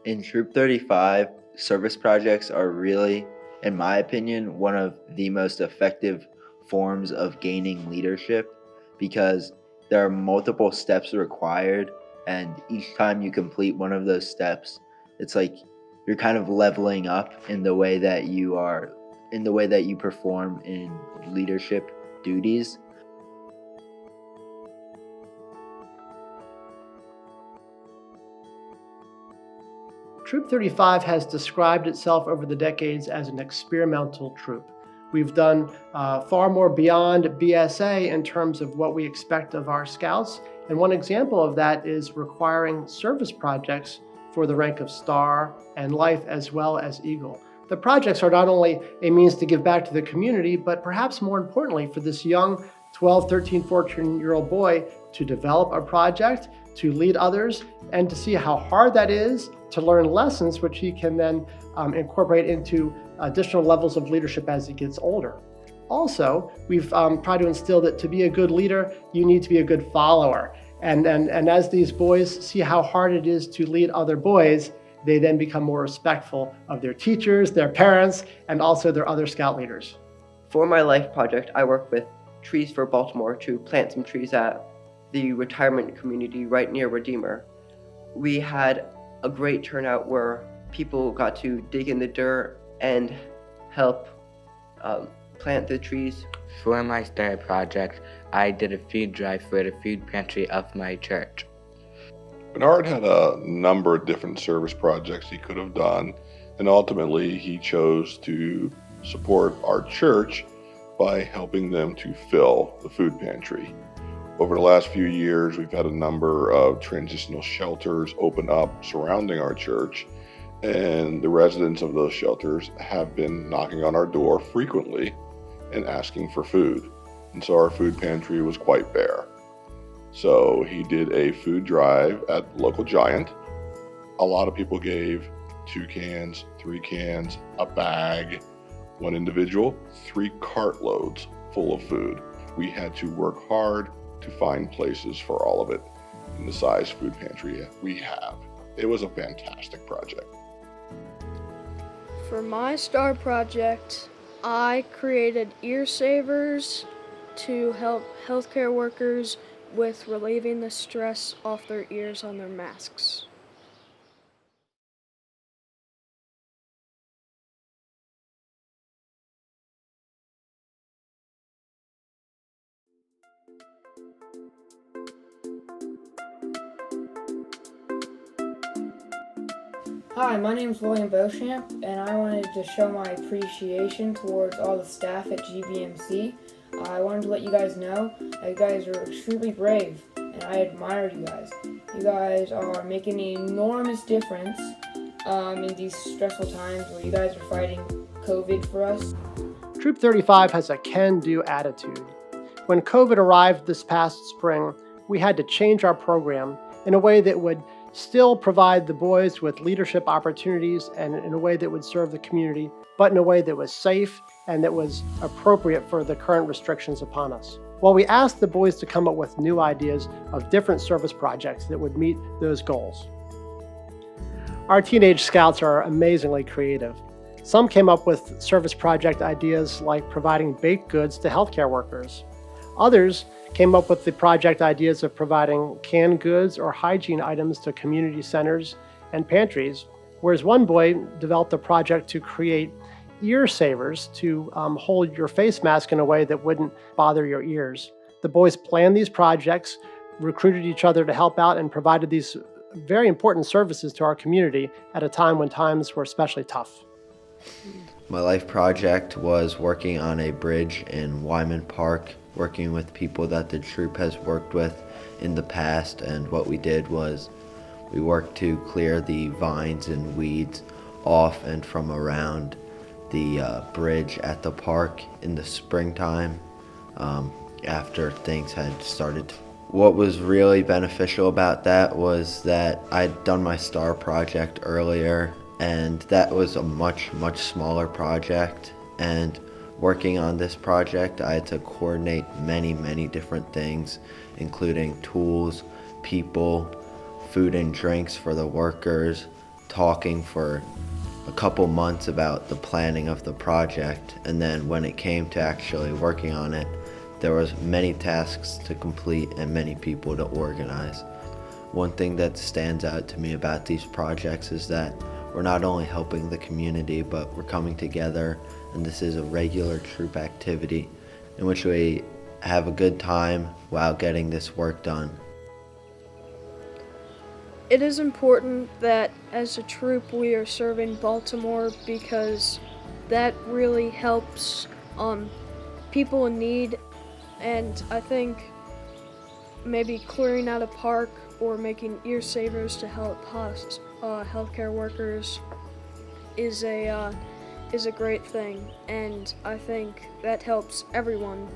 In Troop 35, service projects are really, in my opinion, one of the most effective forms of gaining leadership because there are multiple steps required, and each time you complete one of those steps, it's like you're kind of leveling up in the way that you perform in leadership duties. Troop 35 has described itself over the decades as an experimental troop. We've done far more beyond BSA in terms of what we expect of our scouts, and one example of that is requiring service projects for the rank of Star and Life as well as Eagle. The projects are not only a means to give back to the community, but perhaps more importantly for this young 12, 13, 14-year-old boy to develop a project, to lead others, and to see how hard that is, to learn lessons which he can then incorporate into additional levels of leadership as he gets older. Also, we've tried to instill that to be a good leader, you need to be a good follower. And as these boys see how hard it is to lead other boys, they then become more respectful of their teachers, their parents, and also their other scout leaders. For my life project, I work with Trees for Baltimore to plant some trees at the retirement community right near Redeemer. We had a great turnout where people got to dig in the dirt and help plant the trees. For my STAR project, I did a food drive for the food pantry of my church. Bernard had a number of different service projects he could have done, and ultimately he chose to support our church by helping them to fill the food pantry. Over the last few years, we've had a number of transitional shelters open up surrounding our church, and the residents of those shelters have been knocking on our door frequently and asking for food. And so our food pantry was quite bare. So he did a food drive at the local Giant. A lot of people gave 2 cans, 3 cans, a bag, one individual, 3 cartloads full of food. We had to work hard to find places for all of it in the size food pantry we have. It was a fantastic project. For my STAR project, I created ear savers to help healthcare workers with relieving the stress off their ears on their masks. Hi, my name is William Beauchamp, and I wanted to show my appreciation towards all the staff at GBMC. I wanted to let you guys know that you guys are extremely brave, and I admire you guys. You guys are making an enormous difference in these stressful times where you guys are fighting COVID for us. Troop 35 has a can-do attitude. When COVID arrived this past spring, we had to change our program in a way that would still provide the boys with leadership opportunities and in a way that would serve the community, but in a way that was safe and that was appropriate for the current restrictions upon us. Well, we asked the boys to come up with new ideas of different service projects that would meet those goals. Our teenage scouts are amazingly creative. Some came up with service project ideas like providing baked goods to healthcare workers. Others came up with the project ideas of providing canned goods or hygiene items to community centers and pantries, whereas one boy developed a project to create ear savers to hold your face mask in a way that wouldn't bother your ears. The boys planned these projects, recruited each other to help out, and provided these very important services to our community at a time when times were especially tough. My life project was working on a bridge in Wyman Park, working with people that the troop has worked with in the past, and what we did was we worked to clear the vines and weeds off and from around the bridge at the park in the springtime after things had started. What was really beneficial about that was that I'd done my STAR project earlier, and that was a much smaller project, and working on this project I had to coordinate many different things, including tools, people, food and drinks for the workers, talking for a couple months about the planning of the project, and then when it came to actually working on it, there was many tasks to complete and many people to organize. One thing that stands out to me about these projects is that we're not only helping the community, but we're coming together, and this is a regular troop activity in which we have a good time while getting this work done. It is important that as a troop we are serving Baltimore because that really helps people in need, and I think maybe clearing out a park or making ear savers to help healthcare workers is a great thing, and I think that helps everyone